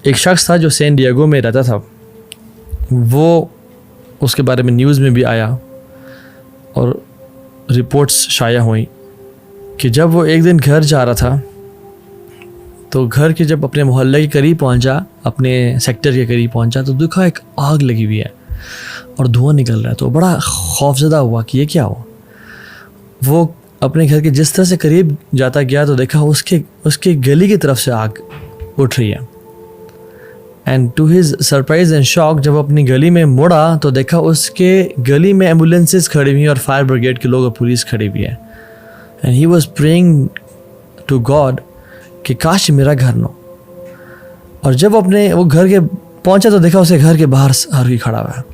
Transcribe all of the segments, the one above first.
ایک شخص تھا جو سین ڈیگو میں رہتا تھا، وہ اس کے بارے میں نیوز میں بھی آیا اور رپورٹس شائع ہوئیں کہ جب وہ ایک دن گھر جا رہا تھا تو گھر کے جب اپنے محلے کے قریب پہنچا، اپنے سیکٹر کے قریب پہنچا تو دیکھا ایک آگ لگی ہوئی ہے اور دھواں نکل رہا ہے، تو بڑا خوفزدہ ہوا کہ یہ کیا ہوا۔ وہ اپنے گھر کے جس طرح سے قریب جاتا گیا تو دیکھا اس کے گلی کی طرف سے آگ اٹھ رہی ہے، and to his surprise and shock جب اپنی گلی میں مڑا تو دیکھا اس کے گلی میں ایمبولینسز کھڑی ہوئی ہیں اور فائر بریگیڈ کے لوگ اور پولیس کھڑی ہوئی ہے، and he was praying to God کہ کاش میرا گھر نہ ہو۔ اور جب وہ گھر کے پہنچا تو دیکھا اسے گھر کے باہر ہر کوئی کھڑا ہوا ہے۔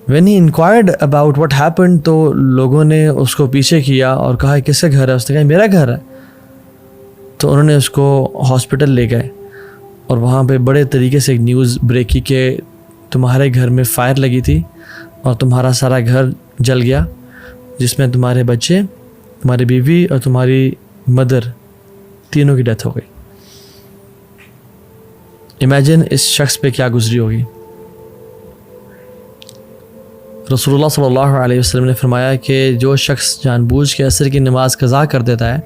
when he inquired about what happened تو لوگوں نے اس کو پیچھے کیا اور کہا کس کا گھر ہے، اس نے کہا میرا گھر ہے۔ تو انہوں نے اس کو ہاسپٹل لے گئے اور وہاں پہ بڑے طریقے سے ایک نیوز بریک کی کہ تمہارے گھر میں فائر لگی تھی اور تمہارا سارا گھر جل گیا، جس میں تمہارے بچے، تمہاری بیوی اور تمہاری مدر تینوں کی ڈیتھ ہو گئی۔ امیجن اس شخص پہ کیا گزری ہوگی۔ رسول اللہ صلی اللہ علیہ وسلم نے فرمایا کہ جو شخص جان بوجھ کے عصر کی نماز قضا کر دیتا ہے،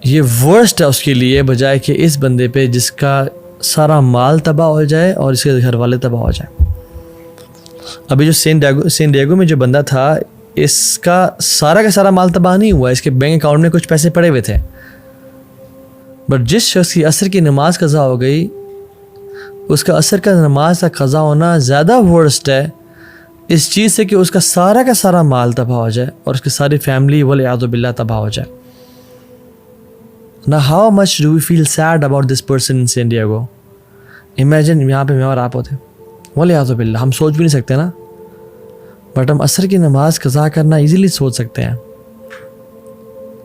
یہ ورسٹ ہے اس کے لیے بجائے کہ اس بندے پہ جس کا سارا مال تباہ ہو جائے اور اس کے گھر والے تباہ ہو جائیں۔ ابھی جو سین ڈیگو میں جو بندہ تھا، اس کا سارا مال تباہ نہیں ہوا، اس کے بینک اکاؤنٹ میں کچھ پیسے پڑے ہوئے تھے، بٹ جس شخص کی عصر کی نماز قضا ہو گئی، اس کا عصر کا نماز کا قضا ہونا زیادہ ورسٹ ہے اس چیز سے کہ اس کا سارا مال تباہ ہو جائے اور اس کی ساری فیملی والعیاذ باللہ تباہ ہو جائے۔ Now how much do we feel sad about this person in San Diego? Imagine یہاں پہ میں اور آپ ہوتے، والعیاذ باللہ، ہم سوچ بھی نہیں سکتے نا، بٹ ہم عصر کی نماز قضا کرنا ایزیلی سوچ سکتے ہیں۔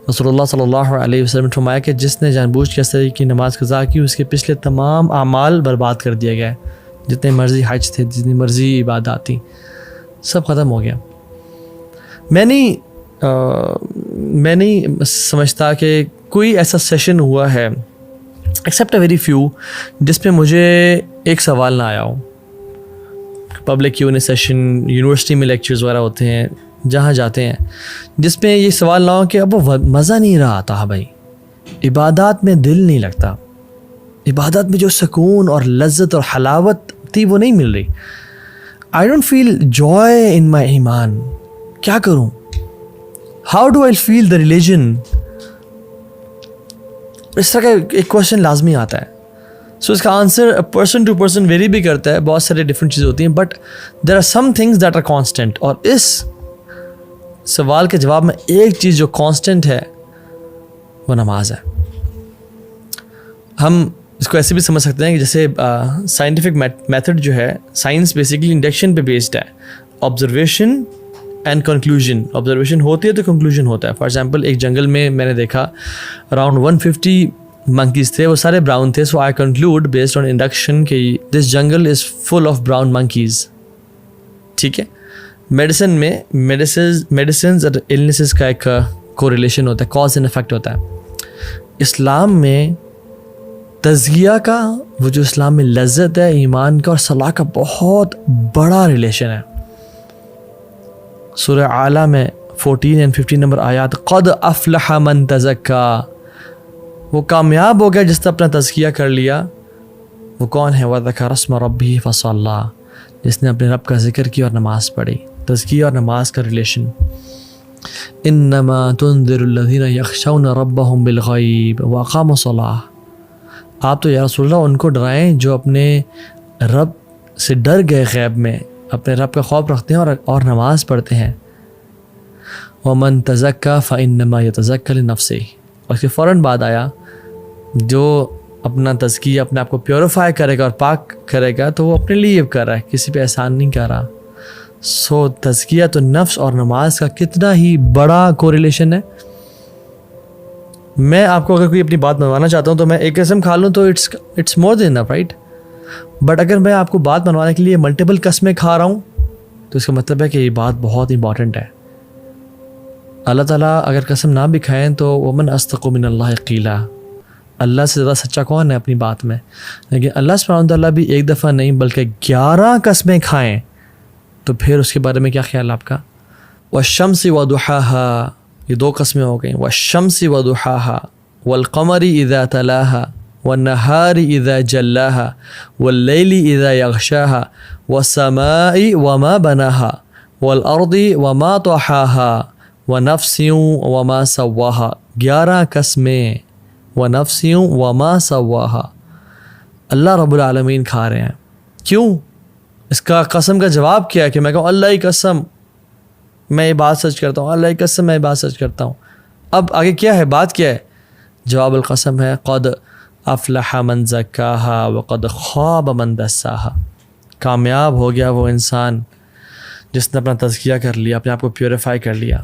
رسول اللہ صلی اللہ علیہ وسلم نے فرمایا کہ جس نے جان بوجھ کے عصر کی نماز قضا کی، اس کے پچھلے تمام اعمال برباد کر دیا گئے، جتنے مرضی حج تھے، جتنی مرضی عبادات تھیں، سب ختم ہو گیا۔ میں نہیں سمجھتا کہ کوئی ایسا سیشن ہوا ہے ایکسیپٹ اے ویری فیو جس پہ مجھے ایک سوال نہ آیا ہو۔ پبلک Q&A سیشن، یونیورسٹی میں لیکچرز وغیرہ ہوتے ہیں، جہاں جاتے ہیں، جس میں یہ سوال نہ ہو کہ اب وہ مزہ نہیں رہا آتا بھائی، عبادات میں دل نہیں لگتا، عبادات میں جو سکون اور لذت اور حلاوت تھی وہ نہیں مل رہی۔ I don't feel joy in my ایمان، کیا کروں؟ How do I feel the religion؟ اس طرح کا ایک کوشچن لازمی آتا ہے۔ سو اس کا answer person to person very بھی کرتا ہے، بہت سارے ڈفرینٹ چیزیں ہوتی ہیں، but there are some things that are constant. اور اس سوال کے جواب میں ایک چیز جو کانسٹنٹ ہے وہ نماز ہے۔ ہم اس کو ایسے بھی سمجھ سکتے ہیں کہ جیسے سائنٹیفک میتھڈ جو ہے، سائنس بیسیکلی انڈکشن پہ بیسڈ ہے، آبزرویشن اینڈ کنکلوژن۔ آبزرویشن ہوتی ہے تو کنکلوژن ہوتا ہے۔ فار ایگزامپل ایک جنگل میں نے دیکھا اراؤنڈ 150 monkeys تھے، وہ سارے براؤن تھے، so I conclude based on induction کہ this jungle is full of brown monkeys۔ ٹھیک ہے، میڈیسن میں میڈیسنز اور النیسز کا ایک کوریلیشن ہوتا ہے، کاز اینڈ افیکٹ ہوتا ہے۔ اسلام میں تزکیہ کا، وہ جو اسلام میں لذت ہے، ایمان کا اور صلاح کا بہت بڑا ریلیشن ہے۔ سورہ اعلیٰ میں 14 اور 15 نمبر آیات، قد افلح من تزکا، وہ کامیاب ہو گیا جس نے اپنا تزکیہ کر لیا۔ وہ کون ہے؟ وذکر اسم ربہ فصلی، جس نے اپنے رب کا ذکر کیا اور نماز پڑھی۔ تزکیہ اور نماز کا ریلیشن۔ انما تنذر الذین یخشون ربهم بالغیب واقاموا الصلاۃ، آپ تو یا رسول اللہ ان کو ڈرائیں جو اپنے رب سے ڈر گئے، غیب میں اپنے رب کا خوف رکھتے ہیں اور نماز پڑھتے ہیں۔ ومن تزکا فانما یتزکی لنفسہ، اور اس کے فوراً بعد آیا جو اپنا تزکیہ، اپنے آپ کو پیوریفائی کرے گا اور پاک کرے گا تو وہ اپنے لیے کر رہا ہے، کسی پہ احسان نہیں کر رہا۔ سو تزکیہ تو نفس اور نماز کا کتنا ہی بڑا کوریلیشن ہے۔ میں آپ کو اگر کوئی اپنی بات منوانا چاہتا ہوں تو میں ایک قسم کھا لوں تو it's more than enough, right? But اگر میں آپ کو بات منوانے کے لیے ملٹیپل قسمیں کھا رہا ہوں تو اس کا مطلب ہے کہ یہ بات بہت امپورٹنٹ ہے۔ اللہ تعالیٰ اگر قسم نہ بھی کھائیں تو ومن اصدق من اللہ قیلا، اللہ سے زیادہ سچا کون ہے اپنی بات میں؟ لیکن اللہ سبحانہ وتعالیٰ بھی ایک دفعہ نہیں بلکہ 11 قسمیں کھائیں، تو پھر اس کے بارے میں کیا خیال آپ کا؟ والشمس وضحاها، یہ 2 قسمیں ہو گئیں، والشمس وضحاها والقمر اذا تلاها والنہار اذا جلاها واللیل اذا یغشاها والسماء وما بناها والارض وما طحاها ونفس وما سواها، 11 قسمیں، ونفس وما سواها، اللہ رب العالمین کھا رہے ہیں۔ کیوں؟ اس کا قسم کا جواب کیا ہے کہ میں کہوں اللہ کی قسم میں یہ بات سچ کرتا ہوں، اللہ کی قسم میں یہ بات سچ کرتا ہوں۔ اب آگے کیا ہے، بات کیا ہے؟ جواب القسم ہے قد افلح من زکاہا وقد خواب من دساہا، کامیاب ہو گیا وہ انسان جس نے اپنا تزکیہ کر لیا، اپنے آپ کو پیوریفائی کر لیا،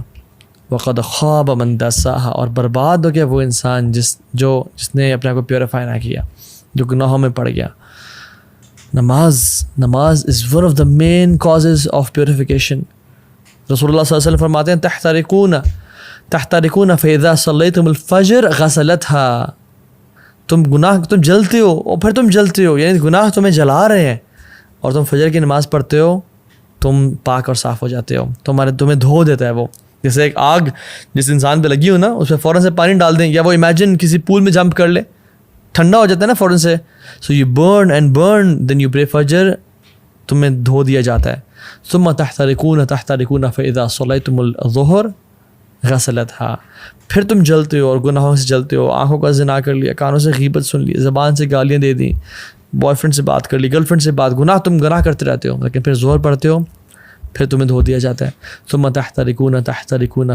وقد خواب من دساہا، اور برباد ہو گیا وہ انسان جس نے اپنے آپ کو پیوریفائی نہ کیا، جو گناہوں میں پڑ گیا۔ Namaz is one of the main causes of purification. رسول اللہ صلی اللہ علیہ وسلم فرماتے ہیں تحترقون فاذا صلیتم الفجر غسلتها، تم جلتے ہو اور پھر تم جلتے ہو، یعنی گناہ تمہیں جلا رہے ہیں، اور تم فجر کی نماز پڑھتے ہو، تم پاک اور صاف ہو جاتے ہو، تمہیں دھو دیتا ہے وہ۔ جیسے ایک آگ جس انسان پہ لگی ہو نا، اس پہ فوراً سے پانی ڈال دیں، یا وہ امیجن کسی پول میں جمپ کر لے، ٹھنڈا ہو جاتا ہے نا فوراً سے، so you burn and burn then you pray Fajr, تمہیں دھو دیا جاتا ہے۔ ثم تحترقون فاذا صلیتم الظہر غسلتها، پھر تم جلتے ہو اور گناہوں سے جلتے ہو، آنکھوں کا زنا کر لیا، کانوں سے غیبت سن لی، زبان سے گالیاں دے دیں، بوائے فرینڈ سے بات کر لی، گرل فرینڈ سے بات، گناہ کرتے رہتے ہو، لیکن پھر ظہر پڑھتے ہو، پھر تمہیں دھو دیا جاتا ہے۔ ثم تحترقون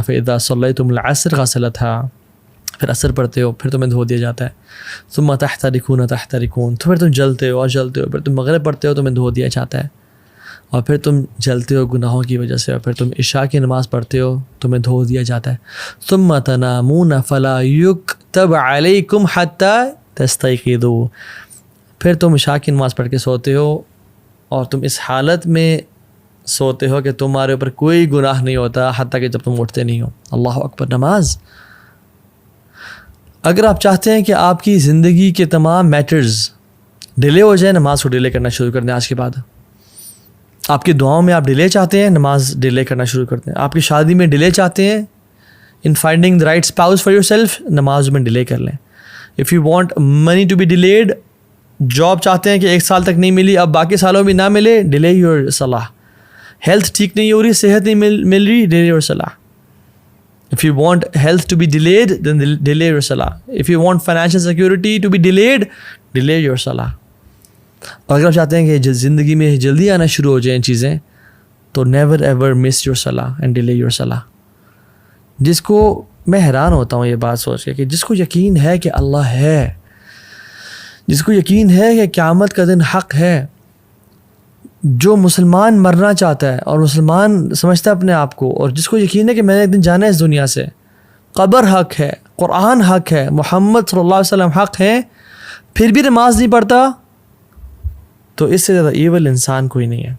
فاذا صلیتم العصر غسلتها، پھر عصر پڑھتے ہو، پھر تمہیں دھو دیا جاتا ہے۔ ثم تحترقون تو پھر تم جلتے ہو اور جلتے ہو، پھر تم مغرب پڑھتے ہو، تمہیں دھو دیا جاتا ہے، اور پھر تم جلتے ہو گناہوں کی وجہ سے، اور پھر تم عشاء کی نماز پڑھتے ہو، تمہیں دھو دیا جاتا ہے۔ ثم تنامون فلا یکتب علیکم حتی تستیقظوا، پھر تم عشاء کی نماز پڑھ کے سوتے ہو، اور تم اس حالت میں سوتے ہو کہ تمہارے اوپر کوئی گناہ نہیں ہوتا حتیٰ کہ جب تم اٹھتے نہیں ہو۔ اللہ اکبر۔ نماز، اگر آپ چاہتے ہیں کہ آپ کی زندگی کے تمام میٹرز ڈیلے ہو جائیں، نماز کو ڈیلے کرنا شروع کر دیں آج کے بعد۔ آپ کی دعاؤں میں آپ ڈیلے چاہتے ہیں، نماز ڈیلے کرنا شروع کر دیں۔ آپ کی شادی میں ڈیلے چاہتے ہیں، in finding the right spouse for yourself, نماز میں ڈیلے کر لیں۔ If you want money to be delayed, job چاہتے ہیں کہ 1 سال تک نہیں ملی، اب باقی سالوں میں نہ ملے، ڈیلے یور صلاح۔ ہیلتھ ٹھیک نہیں ہو رہی، صحت نہیں مل رہی، ڈیلے یور صلاح۔ If you want health to be delayed, then delay your salah. If you want financial security to be delayed, delay your salah. اور اگر آپ چاہتے ہیں کہ زندگی میں جلدی آنا شروع ہو جائیں چیزیں، تو never ever miss your salah and delay your salah. جس کو میں حیران ہوتا ہوں یہ بات سوچ کے کہ جس کو یقین ہے کہ اللہ ہے، جس کو یقین ہے کہ قیامت کا دن حق ہے، جو مسلمان مرنا چاہتا ہے اور مسلمان سمجھتا ہے اپنے آپ کو، اور جس کو یقین ہے کہ میں نے ایک دن جانا ہے اس دنیا سے، قبر حق ہے، قرآن حق ہے، محمد صلی اللہ علیہ وسلم حق ہے، پھر بھی نماز نہیں پڑھتا، تو اس سے زیادہ ایول انسان کوئی نہیں ہے۔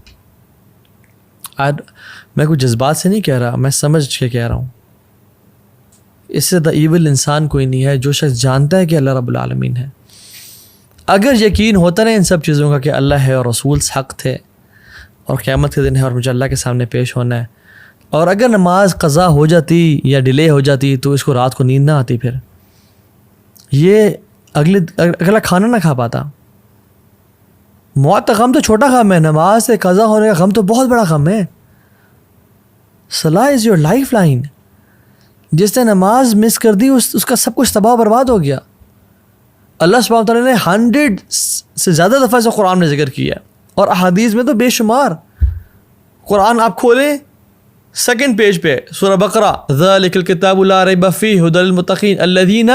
میں کوئی جذبات سے نہیں کہہ رہا، میں سمجھ کے کہہ رہا ہوں، اس سے زیادہ ایول انسان کوئی نہیں ہے جو شخص جانتا ہے کہ اللہ رب العالمین ہے۔ اگر یقین ہوتا نا ان سب چیزوں کا کہ اللہ ہے اور رسول حق تھے، اور قیامت کے دن ہے اور مجھے اللہ کے سامنے پیش ہونا ہے، اور اگر نماز قضا ہو جاتی یا ڈیلے ہو جاتی تو اس کو رات کو نیند نہ آتی، پھر یہ اگلا کھانا نہ کھا پاتا۔ موت کا غم تو چھوٹا غم ہے، نماز سے قضا ہونے کا غم تو بہت بڑا غم ہے۔ صلاح از یور لائف لائن۔ جس نے نماز مس کر دی اس کا سب کچھ تباہ برباد ہو گیا۔ اللہ سبحانہ وتعالیٰ نے 100 سے زیادہ دفعہ سے قرآن میں ذکر کیا ہے، اور احادیث میں تو بے شمار۔ قرآن آپ کھولیں 2nd پیج پہ سورہ بقرہ، ذَلِكَ الْكِتَابُ لَا رَيْبَ فِيهِ هُدًى لِلْمُتَّقِينَ الَّذِينَ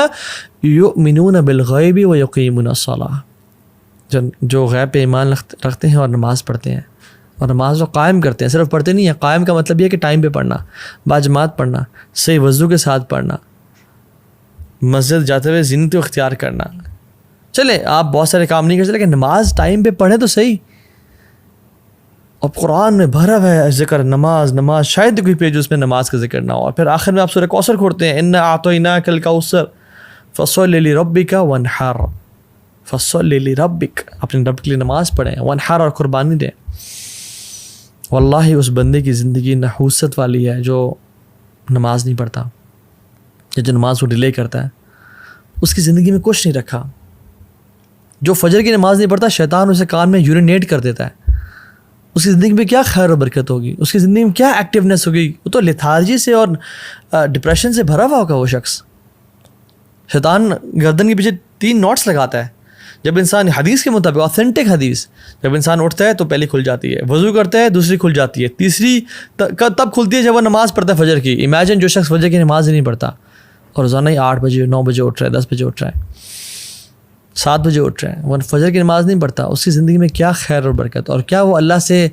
يُؤْمِنُونَ بِالْغَيْبِ وَيُقِيمُونَ الصَّلَاةَ، جو غیب پہ ایمان رکھتے ہیں اور نماز پڑھتے ہیں، اور نماز کو قائم کرتے ہیں۔ صرف پڑھتے نہیں ہیں، قائم کا مطلب یہ ہے کہ ٹائم پہ پڑھنا، باجماعت پڑھنا، صحیح وضو کے ساتھ پڑھنا، مسجد جاتے ہوئے زینت اختیار کرنا۔ چلے آپ بہت سارے کام نہیں کر سکتے، لیکن نماز ٹائم پہ پڑھیں تو صحیح۔ اور قرآن میں بھرا ہوا ہے ذکر نماز، شاید کوئی پیج اس میں نماز کا ذکر نہ ہو۔ اور پھر آخر میں آپ سورہ کوثر کھولتے ہیں، اِنَّا أَعْطَيْنَاكَ الْكَوْثَرَ، فصل لربک وانحر، فصل لربک، اپنے رب کے لیے نماز پڑھیں، وانحر، اور قربانی دیں۔ واللہ اس بندے کی زندگی نحوست والی ہے جو نماز نہیں پڑھتا یا جو نماز کو ڈیلے کرتا ہے، اس کی زندگی میں کچھ نہیں رکھا۔ جو فجر کی نماز نہیں پڑھتا، شیطان اسے کان میں یورینیٹ کر دیتا ہے، اس کی زندگی میں کیا خیر و برکت ہوگی، اس کی زندگی میں کیا ایکٹیونیس ہوگی؟ وہ تو لیتھارجی سے اور ڈپریشن سے بھرا ہوا ہوگا وہ شخص۔ شیطان گردن کے پیچھے 3 نوٹس لگاتا ہے۔ جب انسان، حدیث کے مطابق، آتھینٹک حدیث، جب انسان اٹھتا ہے تو پہلی کھل جاتی ہے، وضو کرتا ہے دوسری کھل جاتی ہے، تیسری تب کھلتی ہے جب وہ نماز پڑھتا ہے فجر کی۔ امیجن جو شخص فجر کی نماز ہی نہیں پڑھتا اور روزانہ ہی 8 بجے 9 بجے اٹھ رہا ہے، 10 بجے اٹھ رہا ہے، 7 بجے اٹھ رہا ہے، وہ فجر کی نماز نہیں پڑھتا، اس کی زندگی میں کیا خیر اور برکت، اور کیا وہ اللہ سے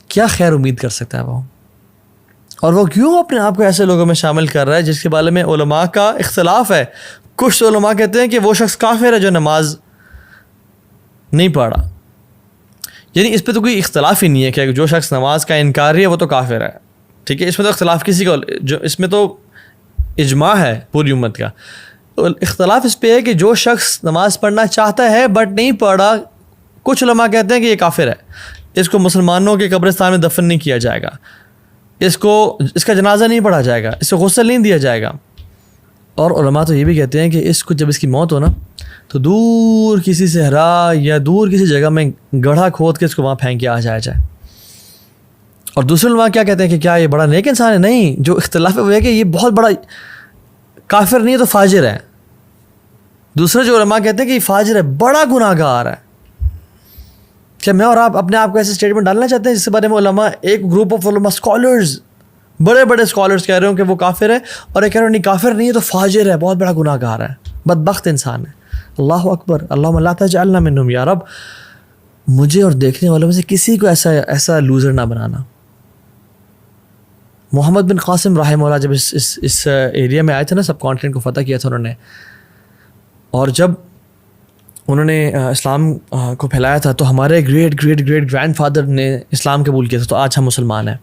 کیا خیر امید کر سکتا ہے وہ؟ اور وہ کیوں اپنے آپ کو ایسے لوگوں میں شامل کر رہا ہے جس کے بارے میں علماء کا اختلاف ہے؟ کچھ علماء کہتے ہیں کہ وہ شخص کافر ہے جو نماز نہیں پڑھا، یعنی اس پہ تو کوئی اختلاف ہی نہیں ہے کہ جو شخص نماز کا انکاری ہے وہ تو کافر ہے، ٹھیک ہے، اس میں تو اختلاف کسی کو، جو اس میں تو اجماع ہے پوری امت کا۔ اختلاف اس پہ ہے کہ جو شخص نماز پڑھنا چاہتا ہے بٹ نہیں پڑھا، کچھ علماء کہتے ہیں کہ یہ کافر ہے، اس کو مسلمانوں کے قبرستان میں دفن نہیں کیا جائے گا، اس کا جنازہ نہیں پڑھا جائے گا، اس کو غسل نہیں دیا جائے گا۔ اور علماء تو یہ بھی کہتے ہیں کہ اس کو جب اس کی موت ہو نا تو دور کسی صحرا یا دور کسی جگہ میں گڑھا کھود کے اس کو وہاں پھینک کے آ جایا جائے۔ اور دوسرے علماء کیا کہتے ہیں کہ کیا یہ بڑا نیک انسان ہے؟ نہیں، جو اختلاف ہے وہ ہے کہ یہ بہت بڑا کافر نہیں ہے تو فاجر ہے۔ دوسرے جو علماء کہتے ہیں کہ یہ فاجر ہے، بڑا گناہ گار ہے۔ کیا میں اور آپ اپنے آپ کو ایسے اسٹیٹمنٹ ڈالنا چاہتے ہیں جس کے بارے میں علماء، ایک گروپ آف علماء، اسکالرز، بڑے بڑے اسکالرز کہہ رہے ہوں کہ وہ کافر ہے، اور ایک کہہ رہے ہیں نہیں کافر نہیں ہے تو فاجر ہے، بہت بڑا گناہ گار ہے، بدبخت انسان ہے؟ اللہ اکبر، اللہم لا تجعلنا منہم، یا رب مجھے اور دیکھنے والوں میں سے کسی کو ایسا لوزر نہ بنانا۔ محمد بن قاسم رحمہ اللہ جب اس ایریا میں آئے تھے نا، سب کانٹیننٹ کو فتح کیا تھا انہوں نے، اور جب انہوں نے اسلام کو پھیلایا تھا تو ہمارے great great great grand father نے اسلام قبول کیا تھا، تو آج ہم مسلمان ہیں۔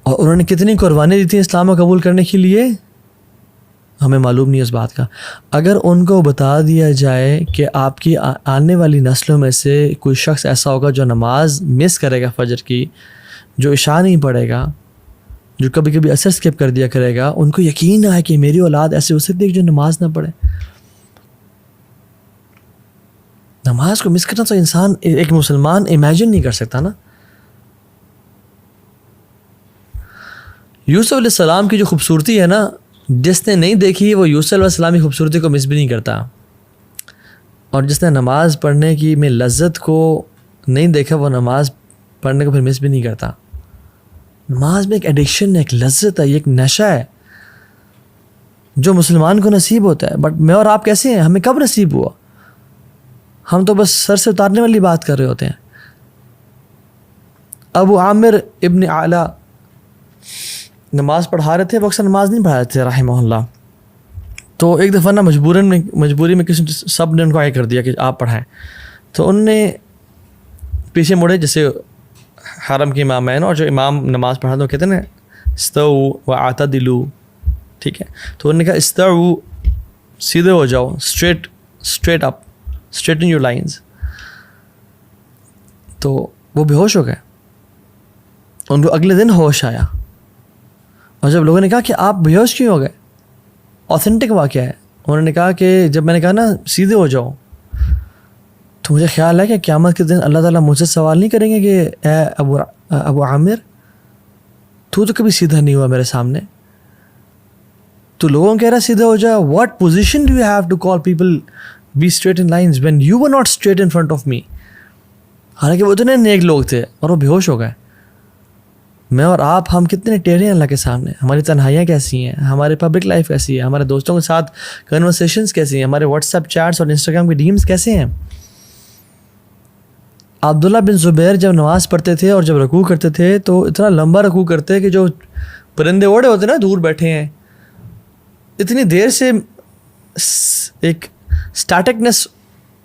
اور انہوں نے کتنی قربانی دی تھی اسلام کو قبول کرنے کے لیے، ہمیں معلوم نہیں اس بات کا۔ اگر ان کو بتا دیا جائے کہ آپ کی آنے والی نسلوں میں سے کوئی شخص ایسا ہوگا جو نماز مس کرے گا فجر کی، جو عشاء نہیں پڑھے گا، جو کبھی کبھی اثر اسکپ کر دیا کرے گا، ان کو یقین ہے کہ میری اولاد ایسے ہو سکتی ہے جو نماز نہ پڑھے۔ نماز کو مس کرنا تو انسان، ایک مسلمان امیجن نہیں کر سکتا نا۔ یوسف علیہ السلام کی جو خوبصورتی ہے نا، جس نے نہیں دیکھی وہ یوسف علیہ السلام کی خوبصورتی کو مس بھی نہیں کرتا، اور جس نے نماز پڑھنے کی میں لذت کو نہیں دیکھا وہ نماز پڑھنے کو پھر مس بھی نہیں کرتا۔ نماز میں ایک ایڈکشن ہے، ایک لذت ہے، ایک نشہ ہے جو مسلمان کو نصیب ہوتا ہے۔ بٹ میں اور آپ کیسے ہیں؟ ہمیں کب نصیب ہوا؟ ہم تو بس سر سے اتارنے والی بات کر رہے ہوتے ہیں۔ ابو عامر ابن اعلیٰ نماز پڑھا رہے تھے، وہ اکثر نماز نہیں پڑھا رہے تھے رحمہ اللہ، تو ایک دفعہ نا مجبوری میں کسی سب نے ان کو آگے کر دیا کہ آپ پڑھائیں، تو انہوں نے پیچھے مڑے، جیسے حرم کے امام ہیں اور جو امام نماز پڑھا تو کہتے ہیں نا استووا واعتدلوا، ٹھیک ہے، تو انہوں نے کہا استووا، سیدھے ہو جاؤ، straight up, straighten your lines. تو وہ بے ہوش ہو گئے، ان کو اگلے دن ہوش آیا، اور جب لوگوں نے کہا کہ آپ بے ہوش کیوں ہو گئے، آتھینٹک واقعہ ہے، انہوں نے کہا کہ جب میں نے کہا نا سیدھے ہو جاؤ، تو مجھے خیال ہے کہ قیامت کے دن اللہ تعالیٰ مجھ سے سوال نہیں کریں گے کہ اے ابو عامر تو کبھی سیدھا نہیں ہوا میرے سامنے، تو لوگوں کو کہہ رہا سیدھا ہو جا۔ What position do you have to call people be straight in lines when you were not straight in front of me? حالانکہ وہ اتنے نیک لوگ تھے اور وہ بے ہوش ہو گئے۔ میں اور آپ، ہم کتنے ٹیڑھے ہیں اللہ کے سامنے، ہماری تنہائیاں کیسی ہیں، ہماری پبلک لائف کیسی ہے، ہمارے دوستوں کے ساتھ کنورسیشنز کیسی ہیں، ہمارے واٹس ایپ چیٹس اور انسٹاگرام کے ڈیمز کیسے ہیں۔ عبداللہ بن زبیر جب نماز پڑھتے تھے اور جب رکوع کرتے تھے تو اتنا لمبا رکوع کرتے کہ جو پرندے اوڑے ہوتے نا دور بیٹھے ہیں، اتنی دیر سے ایک اسٹیٹکنس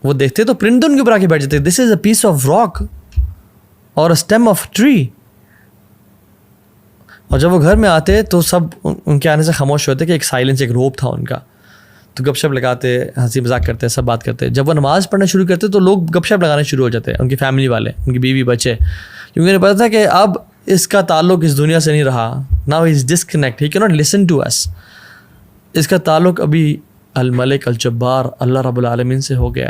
وہ دیکھتے تو پرندوں کے اوپر آ کے بیٹھ جاتے۔ دس از اے پیس آف راک اور اسٹیم آف ٹری، اور جب وہ گھر میں آتے تو سب ان کے آنے سے خاموش ہوتے کہ ایک سائلنس، ایک روب تھا ان کا. تو گپ شپ لگاتے، ہنسی مذاق کرتے، سب بات کرتے. جب وہ نماز پڑھنا شروع کرتے تو لوگ گپ شپ لگانے شروع ہو جاتے، ان کی فیملی والے، ان کی بیوی بچے، کیونکہ انہیں پتا تھا کہ اب اس کا تعلق اس دنیا سے نہیں رہا. ناؤ ہی از ڈسکنیکٹ، ہی کی ناٹ لسن ٹو اس. اس کا تعلق ابھی الملک الجبار اللہ رب العالمین سے ہو گیا.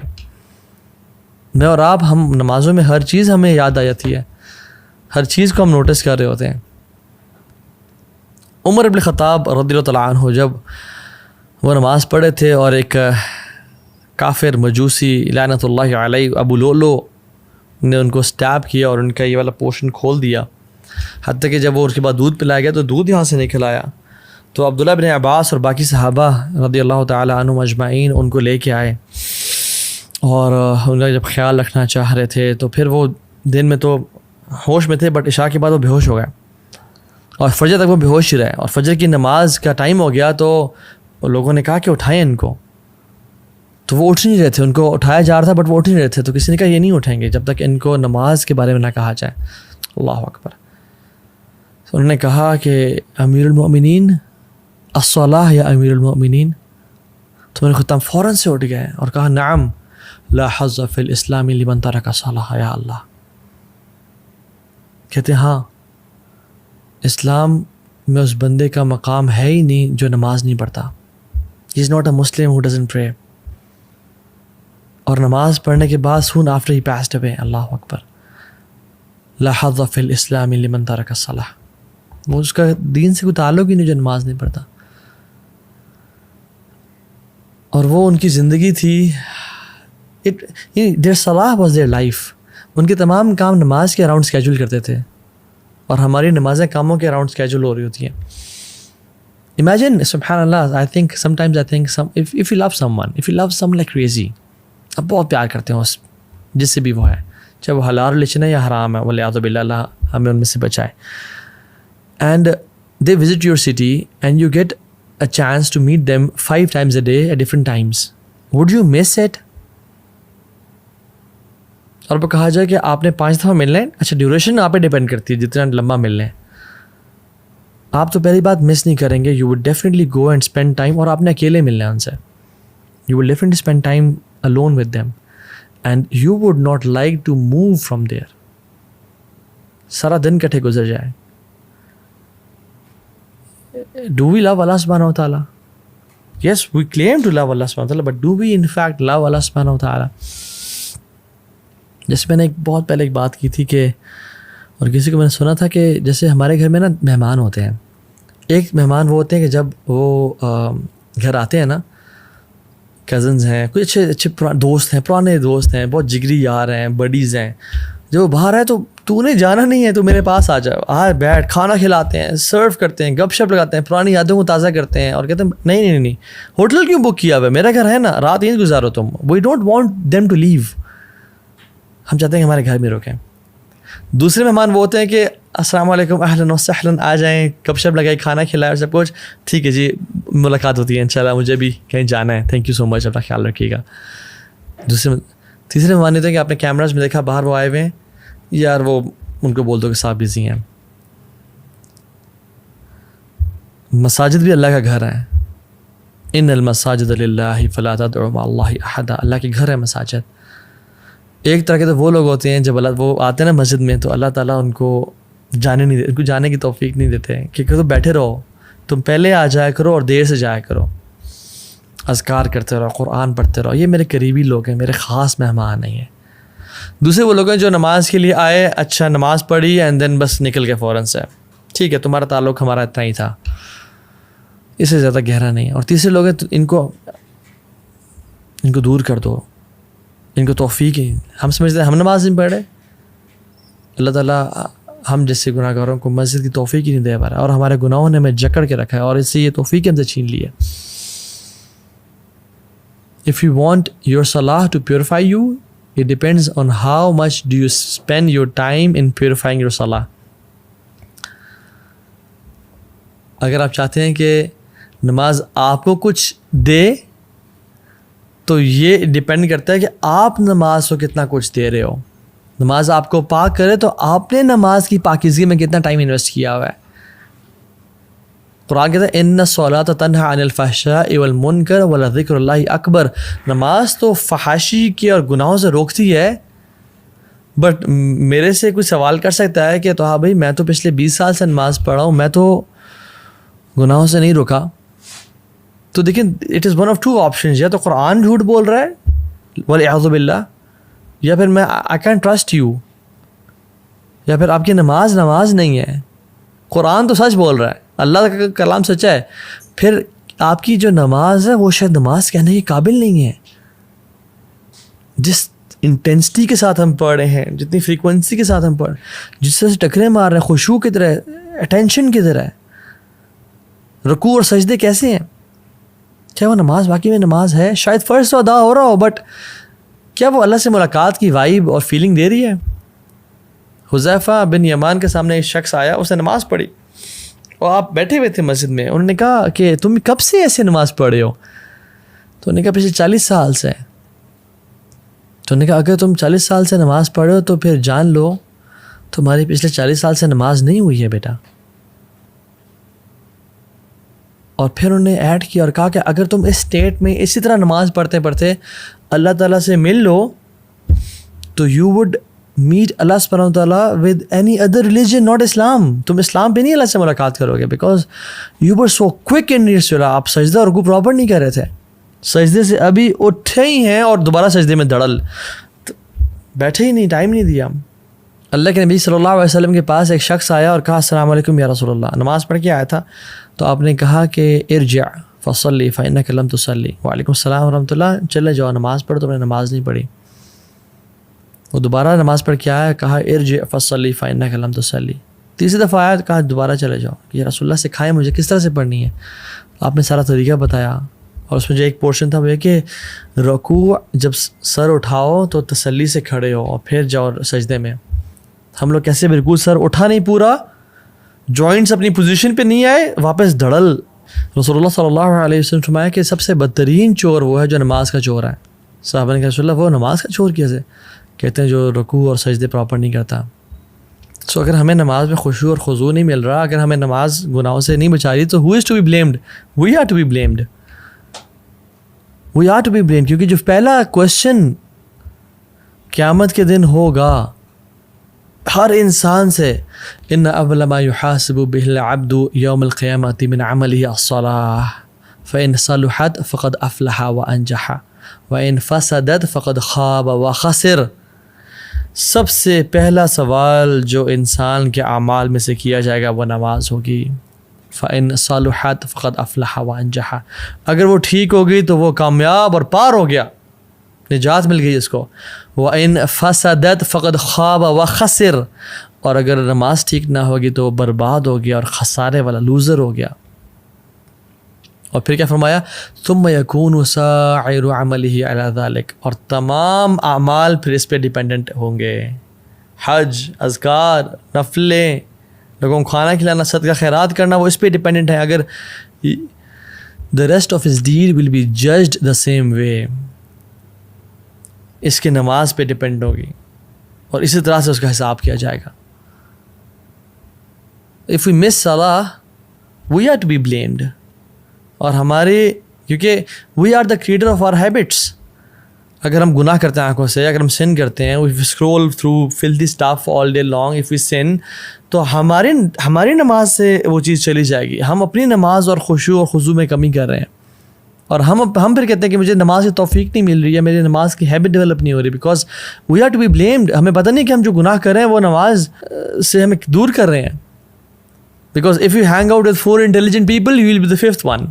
میں اور آپ، ہم نمازوں میں ہر چیز ہمیں یاد آ جاتی ہے، ہر چیز کو ہم نوٹس کر رہے ہوتے ہیں. عمر ابن خطاب رضی اللہ تعالیٰ عنہ جب وہ نماز پڑھے تھے اور ایک کافر مجوسی لعنت اللہ علیہ ابو لؤلؤ نے ان کو سٹیب کیا اور ان کا یہ والا پورشن کھول دیا، حتیٰ کہ جب وہ اس کے بعد دودھ پلایا گیا تو دودھ یہاں سے نکل آیا. تو عبداللہ بن عباس اور باقی صحابہ رضی اللہ تعالیٰ عنہم اجمعین ان کو لے کے آئے اور ان کا جب خیال رکھنا چاہ رہے تھے تو پھر وہ دن میں تو ہوش میں تھے، بٹ عشاء کے بعد وہ بے ہوش ہو گئے اور فجر تک وہ بے ہوش ہی رہے. اور فجر کی نماز کا ٹائم ہو گیا تو لوگوں نے کہا کہ اٹھائیں ان کو، تو وہ اٹھ نہیں رہے تھے. ان کو اٹھایا جا رہا تھا بٹ وہ اٹھ نہیں رہے تھے. تو کسی نے کہا یہ نہیں اٹھیں گے جب تک ان کو نماز کے بارے میں نہ کہا جائے. اللہ اکبر. تو انہوں نے کہا کہ امیر المؤمنین الصلاۃ یا امیر المؤمنین. تو میرے خطاب فوراً سے اٹھ گئے اور کہا نعم لا حظ فی الاسلام لمن ترک الصلاۃ یا اللہ. کہتے ہیں ہاں، اسلام میں اس بندے کا مقام ہے ہی نہیں جو نماز نہیں پڑھتا. ہی is not a Muslim who doesn't پرے. اور نماز پڑھنے کے بعد سون آفٹر ہی پاسڈ اوے. اللہ اکبر. لا حظ فی الاسلام لمن ترک الصلاۃ. وہ اس کا دین سے کوئی تعلق ہی نہیں جو نماز نہیں پڑھتا. اور وہ ان کی زندگی تھی. دیر صلاح واز دیئر لائف. ان کے تمام کام نماز کے اراؤنڈ اسکیجول کرتے تھے اور ہماری نمازیں کاموں کے اراؤنڈ اسکیجول ہو رہی ہوتی ہیں. امیجن سبحان اللہ. I think sometimes I think if you love someone, if you love some like crazy, اب بہت پیار کرتے ہیں اس جس سے بھی وہ ہے، چاہے وہ حلال ریلیشن ہے یا حرام ہے، والعیاذ باللہ، اللہ ہمیں ان میں سے بچائے. And they visit your city and you get a chance to meet them 5 times a day at different times. Would you miss it? اور وہ کہا جائے کہ آپ نے 5 دفعہ ملنا ہے. اچھا، ڈیوریشن آپ پہ ڈیپینڈ کرتی ہے جتنا لمبا ملنا ہے. آپ تو پہلی بات مس نہیں کریں گے. You would definitely go and spend time. اور آپ نے اکیلے ملنا ہے ان سے. You would definitely spend time alone with them and you would not like to move from there. سارا دن کٹھے گزر جائے. Do we love Allah subhanahu wa ta'ala? Yes, we claim to love Allah subhanahu wa ta'ala, but do we in fact love Allah subhanahu wa ta'ala? جیسے میں نے بہت پہلے ایک بات کی تھی کہ، اور کسی کو میں نے سنا تھا کہ جیسے ہمارے گھر میں نا مہمان ہوتے ہیں. ایک مہمان وہ ہوتے ہیں کہ جب وہ گھر آتے ہیں نا، کزنز ہیں، کچھ اچھے دوست ہیں، پرانے دوست ہیں، بہت جگری یار ہیں، بڈیز ہیں. جب وہ باہر آئے تو نے جانا نہیں ہے، تو میرے پاس آ جاؤ، بیٹھ، کھانا کھلاتے ہیں، سرو کرتے ہیں، گپ شپ لگاتے ہیں، پرانی یادوں کو تازہ کرتے ہیں اور کہتے ہیں نہیں ہوٹل کیوں بک کیا ہوا ہے، میرا گھر ہے نا، رات یہیں گزارو تم. We don't want them to leave. ہم چاہتے ہیں کہ ہمارے گھر میں رکیں. دوسرے مہمان وہ ہوتے ہیں کہ السلام علیکم، اہلاً وسہلاً، آ جائیں، گپ شپ لگائے، کھانا کھلائے اور سب کچھ ٹھیک ہے جی، ملاقات ہوتی ہے انشاءاللہ، مجھے بھی کہیں جانا ہے، تھینک یو سو مچ، اپنا خیال رکھیے گا. تیسرے مہمان ہوتے ہیں کہ آپ نے کیمراز میں دیکھا باہر وہ آئے ہوئے ہیں، یار وہ ان کو بول دو کہ صاحب بزی ہیں. مساجد بھی اللہ کا گھر ہے. ان المساجد للہ فلا تدعوا مع اللہ احدا. اللہ کے گھر ہے مساجد. ایک طرح کے تو وہ لوگ ہوتے ہیں جب وہ آتے ہیں نا مسجد میں تو اللہ تعالیٰ ان کو جانے نہیں ان کو جانے کی توفیق نہیں دیتے ہیں کہ تم بیٹھے رہو، تم پہلے آ جایا کرو اور دیر سے جایا کرو، اذکار کرتے رہو، قرآن پڑھتے رہو. یہ میرے قریبی لوگ ہیں، میرے خاص مہمان نہیں ہیں. دوسرے وہ لوگ ہیں جو نماز کے لیے آئے، اچھا نماز پڑھی اینڈ دین بس نکل گئے فوراً سے. ٹھیک ہے، تمہارا تعلق ہمارا اتنا ہی تھا، اس سے زیادہ گہرا نہیں. اور تیسرے لوگ ہیں تو ان کو دور کر دو، ان کو توفیق ہی. ہم سمجھتے ہیں ہم نماز نہیں پڑھ رہے، اللہ تعالیٰ ہم جیسے گناہ گاروں کو مسجد کی توفیق ہی نہیں دے پا رہا، اور ہمارے گناہوں نے ہمیں جکڑ کے رکھا ہے اور اس سے یہ توفیق ہم سے چھین لی ہے. If you want your salah to purify you, it depends on how much do you spend your time in purifying your salah. اگر آپ چاہتے ہیں کہ نماز آپ کو کچھ دے تو یہ ڈیپینڈ کرتا ہے کہ آپ نماز کو کتنا کچھ دے رہے ہو. نماز آپ کو پاک کرے تو آپ نے نماز کی پاکیزگی میں کتنا ٹائم انویسٹ کیا ہوا ہے. قرآن کہتا ہے ان الصلاۃ تنہی عن الفحشاء والمنکر ولذکر اللہ اکبر. نماز تو فحاشی کی اور گناہوں سے روکتی ہے. بٹ میرے سے کوئی سوال کر سکتا ہے کہ تو ہاں بھائی میں تو پچھلے 20 سال سے نماز پڑھا ہوں, میں تو گناہوں سے نہیں رکا. تو دیکھیں it is one of two options, یا تو قرآن جھوٹ بول رہا ہے والعیاذ باللہ, یا پھر میں آئی کین ٹرسٹ یو, یا پھر آپ کی نماز نہیں ہے. قرآن تو سچ بول رہا ہے, اللہ کا کلام سچا ہے, پھر آپ کی جو نماز ہے وہ شاید نماز کہنے کے قابل نہیں ہے. جس انٹینسٹی کے ساتھ ہم پڑھ رہے ہیں, جتنی فریکوینسی کے ساتھ ہم پڑھ رہے ہیں, جس طرح سے ٹکرے مار رہے ہیں, خشوع کی طرح, اٹینشن کی طرح, رکوع اور سجدے کیسے ہیں, چاہے وہ نماز واقعی میں نماز ہے, شاید فرض تو ادا ہو رہا ہو, بٹ کیا وہ اللہ سے ملاقات کی وائب اور فیلنگ دے رہی ہے؟ حذیفہ بن یمان کے سامنے ایک شخص آیا, اس نے نماز پڑھی اور آپ بیٹھے ہوئے تھے مسجد میں. انہوں نے کہا کہ تم کب سے ایسے نماز پڑھے ہو؟ تو انہوں نے کہا پچھلے 40 سال سے. تو انہوں نے کہا اگر تم 40 سال سے نماز پڑھے ہو تو پھر جان لو تمہاری پچھلے 40 سال سے نماز نہیں ہوئی ہے بیٹا. اور پھر انہوں نے ایڈ کیا اور کہا کہ اگر تم اس اسٹیٹ میں اسی طرح نماز پڑھتے پڑھتے اللہ تعالیٰ سے مل لو تو یو وڈ میٹ اللہ سبحانہ و تعالیٰ with any other religion not Islam. تم اسلام پہ نہیں اللہ سے ملاقات کرو گے, because you were so quick in your صلاح. آپ سجدہ اور رکوع پراپر نہیں کر رہے تھے, سجدے سے ابھی اٹھے ہی ہیں اور دوبارہ سجدے میں دڑل, بیٹھے ہی نہیں, ٹائم نہیں دیا. اللہ کے نبی صلی اللہ علیہ وسلم کے پاس ایک شخص آیا اور کہا السلام علیکم یا رسول اللہ. نماز پڑھ کے آیا تھا, تو آپ نے کہا کہ ارجع فصلی فإنک لم تصلی. وعلیکم السلام ورحمۃ اللہ, چلے جاؤ نماز پڑھو, تم نے نماز نہیں پڑھی. وہ دوبارہ نماز پڑھ کے آیا, کہا ارجع فصلی فإنک لم تصلی. تیسری دفعہ آیا, کہا دوبارہ چلے جاؤ, یہ رسول اللہ سکھائیں مجھے کس طرح سے پڑھنی ہے. آپ نے سارا طریقہ بتایا, اور اس میں جو ایک پورشن تھا وہ یہ کہ رکوع جب سر اٹھاؤ تو تسلی سے کھڑے ہو اور پھر جاؤ سجدے میں. ہم لوگ کیسے بالکل سر اٹھا نہیں پورا, جوائنٹس اپنی پوزیشن پہ نہیں آئے, واپس دھڑل. رسول اللہ صلی اللہ علیہ وسلم فرمایا کہ سب سے بدترین چور وہ ہے جو نماز کا چور ہے. صحابہ نے کہا رسول اللہ وہ نماز کا چور کیسے؟ کہتے ہیں جو رکوع اور سجدے پراپر نہیں کرتا. سو اگر ہمیں نماز میں خشوع اور خضوع نہیں مل رہا, اگر ہمیں نماز گناہوں سے نہیں بچا رہی, تو who is to be blamed? We are to be blamed, we are to be blamed. کیونکہ جو پہلا کوشچن قیامت کے دن ہوگا ہر انسان سے, ان اول ما یحاسب به العبد یوم القیامۃ من عمله الصلاۃ فإن صلحت فقد افلح وانجح وإن فسدت فقد خاب وخسر. سب سے پہلا سوال جو انسان کے اعمال میں سے کیا جائے گا وہ نماز ہوگی. فإن صلحت فقد افلح وانجح, اگر وہ ٹھیک ہوگی تو وہ کامیاب اور پار ہو گیا, نجات مل گئی اس کو. وَإِن فَسَدَتْ فَقَدْ خَابَ وَخَسِرَ, اور اگر نماز ٹھیک نہ ہوگی تو وہ برباد ہو گیا اور خسارے والا لوزر ہو گیا. اور پھر کیا فرمایا, ثُمَّ يَكُونُ سَائِرُ عَمَلِهِ عَلَى ذَلِكَ, اور تمام اعمال پھر اس پہ ڈیپینڈنٹ ہوں گے. حج, اذکار, نفلیں, لوگوں کو کھانا کھلانا, صدقہ خیرات کرنا, وہ اس پہ ڈیپینڈنٹ ہے. اگر the rest of his deed will be judged the same way, اس کی نماز پہ ڈپینڈ ہوگی اور اسی طرح سے اس کا حساب کیا جائے گا. if we miss salah we are to be blamed, اور ہمارے کیونکہ we are the creator of our habits. اگر ہم گناہ کرتے ہیں آنکھوں سے, اگر ہم sin کرتے ہیں, if we scroll through filthy stuff all day long, if we sin, تو ہماری نماز سے وہ چیز چلی جائے گی. ہم اپنی نماز اور خشوع اور خضوع میں کمی کر رہے ہیں, اور ہم پھر کہتے ہیں کہ مجھے نماز کی توفیق نہیں مل رہی ہے, میری نماز کی ہیبٹ ڈیولپ نہیں ہو رہی, because we are to be blamed. ہمیں پتہ نہیں کہ ہم جو گناہ کر رہے ہیں وہ نماز سے ہمیں دور کر رہے ہیں. Because if you hang out with 4 intelligent people, you will be the 5th one.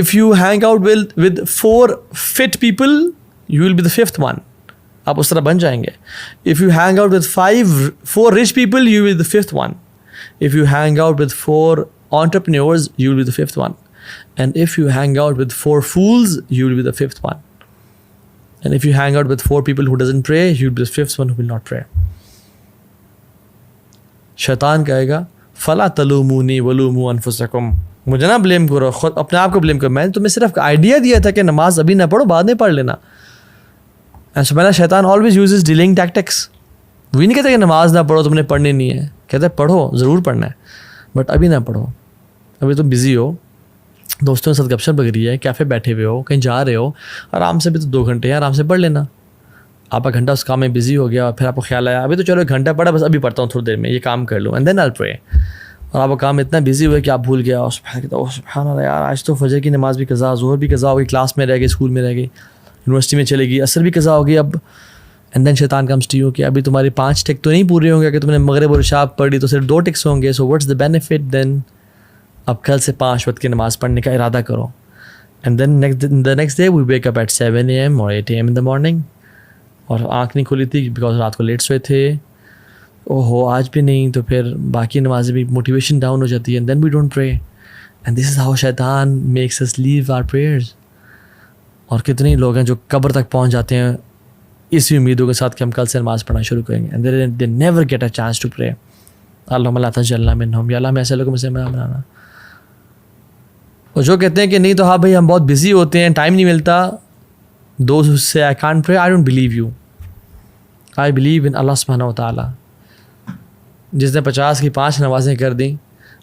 If you hang out with 4 fit people, you will be the 5th one. آپ اس طرح بن جائیں گے. If you hang out with 4 rich people, you will be the 5th one. If you hang out with 4 entrepreneurs, you will be the 5th one. And if you hang out with 4 fools, you will be the 5th one. And if you hang out with 4 people who doesn't pray, you will be the 5th one who will not pray. شیطان کہے گا فلا تلومونی ولوموا انفسکم, مجھے نہ blame کرو, خود اپنے آپ کو بلیم کرو, میں نے تمہیں صرف آئیڈیا دیا تھا کہ نماز ابھی نہ پڑھو, بعد میں پڑھ لینا. ایسا میں شیطان آلویز یوزز ڈیلنگ ٹیکٹکس. وہی نہیں کہتا کہ نماز نہ پڑھو, تم نے پڑھنی نہیں ہے, کہتا ہے پڑھو, ضرور پڑھنا ہے, بٹ ابھی نہ پڑھو. ابھی تم بزی ہو, دوستوں کے ساتھ گپ شپ لگ رہی ہے, کیفے بیٹھے ہوئے ہو, کہیں جا رہے ہو, آرام سے بھی تو 2 گھنٹے ہیں, آرام سے پڑھ لینا. آپ کا گھنٹہ اس کام میں بزی ہو گیا, اور پھر آپ کو خیال آیا ابھی تو چلو 1 گھنٹہ پڑھا, بس ابھی پڑھتا ہوں تھوڑی دیر میں, یہ کام کر لوں, اینڈ دین آل پرے. اور آپ کا کام اتنا بزی ہوا کہ آپ بھول گیا, اور سبحان اللہ یار آج تو فجر کی نماز بھی قضا, ظہر بھی قضا ہو گئی, کلاس میں رہ گئی, اسکول میں رہ گئی, یونیورسٹی میں چلے گئی, عصر بھی قضا ہو گئی. اب اینڈ دین شیطان کمز ٹو یو کہ ابھی تمہاری 5 ٹک تو نہیں پورے ہوں گے, کہ تم نے مغرب اور عشاء پڑھی تو صرف 2 ٹکس ہوں گے. سو واٹس دا بینیفٹ دین؟ اب کل سے 5 وقت کی نماز پڑھنے کا ارادہ کرو. And then the next day we wake up at 7 AM اور 8 AM ان دا مارننگ, اور آنکھ نہیں کھلی تھی بیکاز رات کو لیٹ سوئے تھے, او ہو آج بھی نہیں, تو پھر باقی نمازیں بھی موٹیویشن ڈاؤن ہو جاتی ہے, and then we don't pray. And this is how Shaitan makes us leave our prayers. اور کتنے لوگ ہیں جو قبر تک پہنچ جاتے ہیں اسی امیدوں کے ساتھ کہ ہم کل سے نماز پڑھنا شروع کریں گے, and they never get a chance to pray. اللہم لا تجعلنا منہم, یا اللہ ہمیں ایسے لوگوں میں سے بنانا. اور جو کہتے ہیں کہ نہیں تو ہاں بھائی ہم بہت بزی ہوتے ہیں, ٹائم نہیں ملتا, دوز سے I can't pray, I don't believe you. I believe in اللہ سبحانہ و تعالیٰ, جس نے 50 کی 5 نمازیں کر دیں,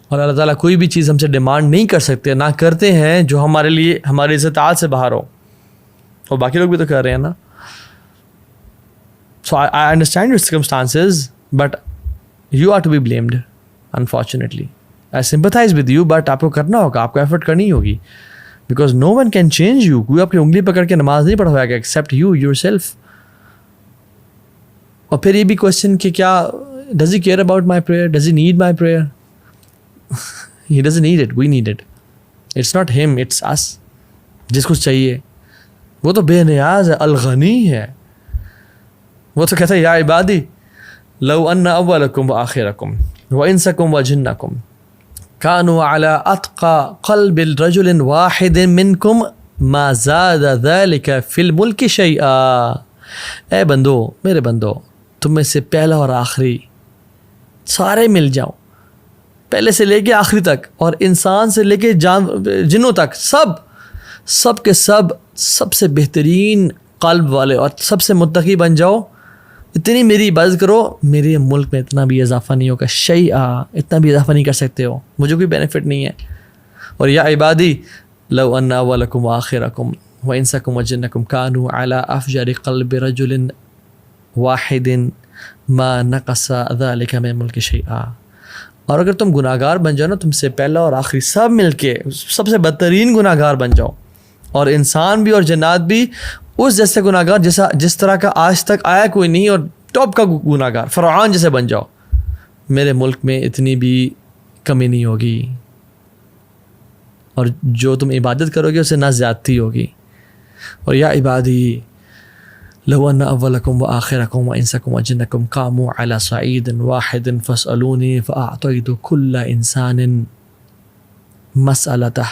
اور اللہ تعالیٰ کوئی بھی چیز ہم سے ڈیمانڈ نہیں کر سکتے, نہ کرتے ہیں جو ہمارے لیے ہماری استطاعت سے باہر ہو, اور باقی لوگ بھی تو کر رہے ہیں نا. So I understand your circumstances, but you are to be blamed, unfortunately. I sympathize with you, but آپ کو کرنا ہوگا, آپ کو ایفرٹ کرنی ہوگی, because no one can change you. کوئی آپ کی انگلی پکڑ کے نماز نہیں پڑھوائے گا except you yourself. اور پھر یہ بھی کوشچن کہ کیا does he care about my prayer? Does he need my prayer? He doesn't need it, we need it. It's not him, it's us. جس کو چاہیے وہ تو بے نیاز ہے, الغنی ہے. وہ تو کہتا ہے یا عبادی لو ان اولکم وآخرکم وانسکم وجنکم کانوا علی اتقى قلب رجل واحد منکم ما زاد ذلك فی الملک شیئا. اے بندو, میرے بندو, تم میں سے پہلا اور آخری سارے مل جاؤ, پہلے سے لے کے آخری تک, اور انسان سے لے کے جنوں تک, سب کے سب سے بہترین قلب والے اور سب سے متقی بن جاؤ, اتنی میری عبادت کرو, میرے ملک میں اتنا بھی اضافہ نہیں ہوگا, شیئا, اتنا بھی اضافہ نہیں کر سکتے ہو, مجھے کوئی بینیفٹ نہیں ہے. اور یا عبادی لو ان اولکم وآخرکم وانسکم وجنکم کانوا علی افجر قلب رجل واحد ما نقص ذلك من ملک شیئا. اور اگر تم گناہ گار بن جاؤ نا, تم سے پہلا اور آخری سب مل کے سب سے بدترین گناہ گار بن جاؤ, اور انسان بھی اور جنات بھی اس جیسے گناہ گار جس طرح کا آج تک آیا کوئی نہیں, اور ٹاپ کا گناہ گار فرعون جیسے بن جاؤ, میرے ملک میں اتنی بھی کمی نہیں ہوگی, اور جو تم عبادت کرو گے اسے نہ زیادتی ہوگی. اور یا عبادی لو ان اولکم وآخرکم وانسکم وجنکم قاموا علی صعید واحد فاسألونی فاعطیت کل انسان مسألته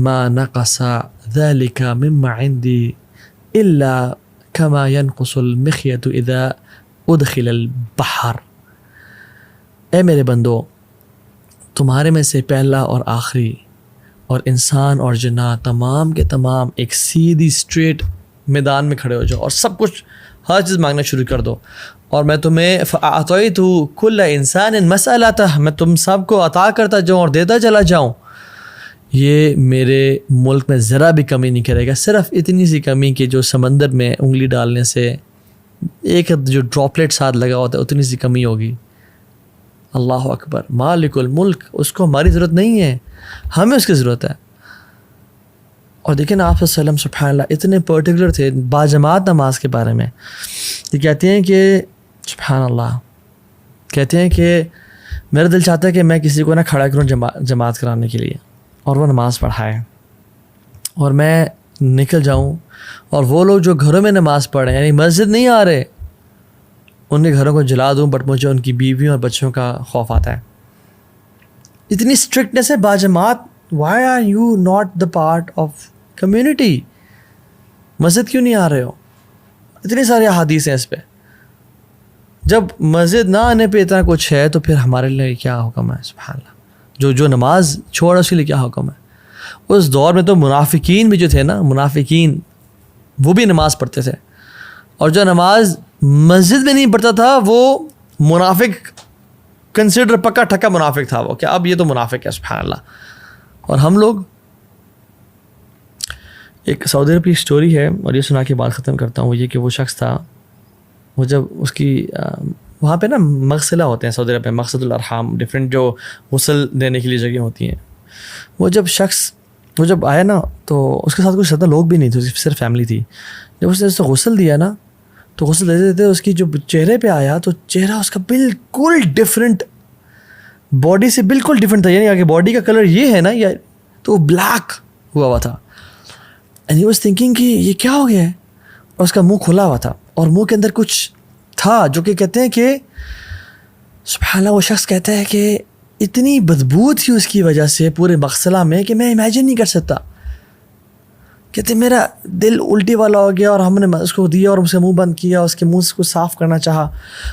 ما نقص ذلك مما عندي الا كما ينقص المخيط اذا ادخل البحر. اے میرے بندو, تمہارے میں سے پہلا اور آخری اور انسان اور جنات تمام کے تمام ایک سیدھی اسٹریٹ میدان میں کھڑے ہو جاؤ, اور سب کچھ ہر چیز مانگنا شروع کر دو, اور میں تمہیں فاعطیت کل انسان مسألته, میں تم سب کو عطا کرتا جاؤں اور دیتا چلا جاؤں. یہ میرے ملک میں ذرا بھی کمی نہیں کرے گا, صرف اتنی سی کمی کہ جو سمندر میں انگلی ڈالنے سے ایک جو ڈراپلیٹ ساتھ لگا ہوتا ہے اتنی سی کمی ہوگی. اللہ اکبر, مالک الملک, اس کو ہماری ضرورت نہیں ہے, ہمیں اس کی ضرورت ہے. اور دیکھیں نا آپ صلی اللہ علیہ وسلم سبحان اللہ اتنے پرٹیکولر تھے باجماعت نماز کے بارے میں. یہ کہتے ہیں کہ سبحان اللہ, کہتے ہیں کہ میرا دل چاہتا ہے کہ میں کسی کو نہ کھڑا کروں جماعت کرانے کے لیے, اور وہ نماز پڑھائے, اور میں نکل جاؤں, اور وہ لوگ جو گھروں میں نماز پڑھ رہے ہیں یعنی مسجد نہیں آ رہے, ان کے گھروں کو جلا دوں, بٹ مجھے ان کی بیویوں اور بچوں کا خوف آتا ہے. اتنی اسٹرکٹنیس ہے باجماعت. Why are you not the part of community? مسجد کیوں نہیں آ رہے ہو؟ اتنی ساری احادیث ہیں اس پہ. جب مسجد نہ آنے پہ اتنا کچھ ہے تو پھر ہمارے لیے کیا حکم ہے؟ سبحان اللہ, جو نماز چھوڑا اس کے لیے کیا حکم ہے؟ اس دور میں تو منافقین بھی جو تھے نا, منافقین وہ بھی نماز پڑھتے تھے, اور جو نماز مسجد میں نہیں پڑھتا تھا وہ منافق کنسیڈر, پکا ٹھکا منافق تھا وہ, کہ اب یہ تو منافق ہے. سبحان اللہ. اور ہم لوگ, ایک سعودی عرب کی اسٹوری ہے اور یہ سنا کے بات ختم کرتا ہوں, وہ یہ کہ وہ شخص تھا, وہ جب اس کی وہاں پہ نا مغسلہ ہوتے ہیں سعودی عرب میں, مقصد الارحام, ڈفرینٹ جو غسل دینے کے لیے جگہ ہوتی ہیں. وہ جب آیا نا تو اس کے ساتھ کچھ زیادہ لوگ بھی نہیں تھے, صرف فیملی تھی. جب اس نے اسے غسل دیا نا تو غسل دیتے دیتے اس کی جو چہرے پہ آیا تو چہرہ اس کا بالکل ڈفرینٹ, باڈی سے بالکل ڈفرینٹ تھا. یعنی آگے باڈی کا کلر یہ ہے نا, یا تو وہ بلیک ہوا ہوا تھا. اینڈ ہی واز تھنکنگ کہ یہ کیا ہو گیا ہے, اور اس کا منہ کھلا ہوا تھا اور منہ کے اندر کچھ تھا جو کہ کہتے ہیں کہ سبحان اللہ, وہ شخص کہتا ہے کہ اتنی بدبو تھی اس کی وجہ سے پورے مغسلہ میں کہ میں امیجن نہیں کر سکتا. کہتے میرا دل الٹی والا ہو گیا, اور ہم نے اس کو دیا اور اس کا منہ بند کیا, اس کے منہ کو صاف کرنا چاہا.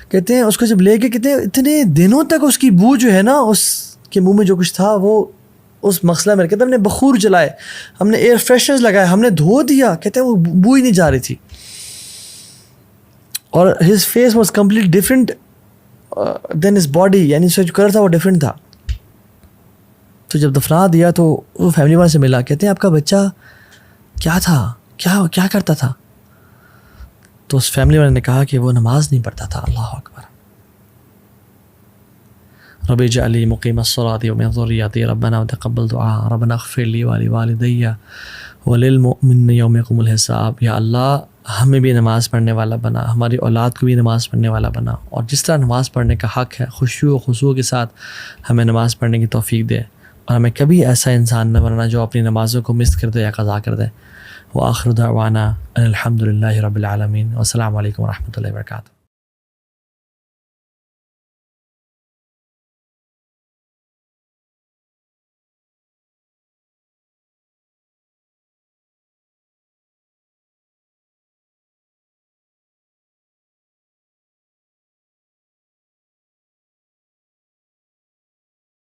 کہتے ہیں اس کو جب لے کے, کہتے ہیں اتنے دنوں تک اس کی بو جو ہے نا, اس کے منہ میں جو کچھ تھا وہ اس مغسلہ میں, کہتے ہیں ہم نے بخور جلائے, ہم نے ایئر فریشنرز لگائے, ہم نے دھو دیا, کہتے ہیں وہ بو ہی نہیں جا رہی تھی. اور his face was complete different than his body, یعنی اس کا جو کلر تھا وہ ڈفرینٹ تھا. تو جب دفنا دیا تو وہ فیملی والے سے ملا, کہتے ہیں آپ کا بچہ کیا تھا, کیا کرتا تھا؟ تو اس فیملی والے نے کہا کہ وہ نماز نہیں پڑھتا تھا. اللہ اکبر. رب اجعل لی مقیم الصلاۃ ومن ذریتی ربنا وتقبل دعاء ربنا اغفر لی ولوالدی وللمؤمنین یوم یقوم الحساب. یا اللہ ہمیں بھی نماز پڑھنے والا بنا, ہماری اولاد کو بھی نماز پڑھنے والا بنا, اور جس طرح نماز پڑھنے کا حق ہے خشوع و خضوع کے ساتھ ہمیں نماز پڑھنے کی توفیق دے, اور ہمیں کبھی ایسا انسان نہ بننا جو اپنی نمازوں کو مس کر دے یا قضا کر دے. وآخر دعوانا ان الحمد للہ رب العالمین, والسلام علیکم ورحمۃ اللہ وبرکاتہ.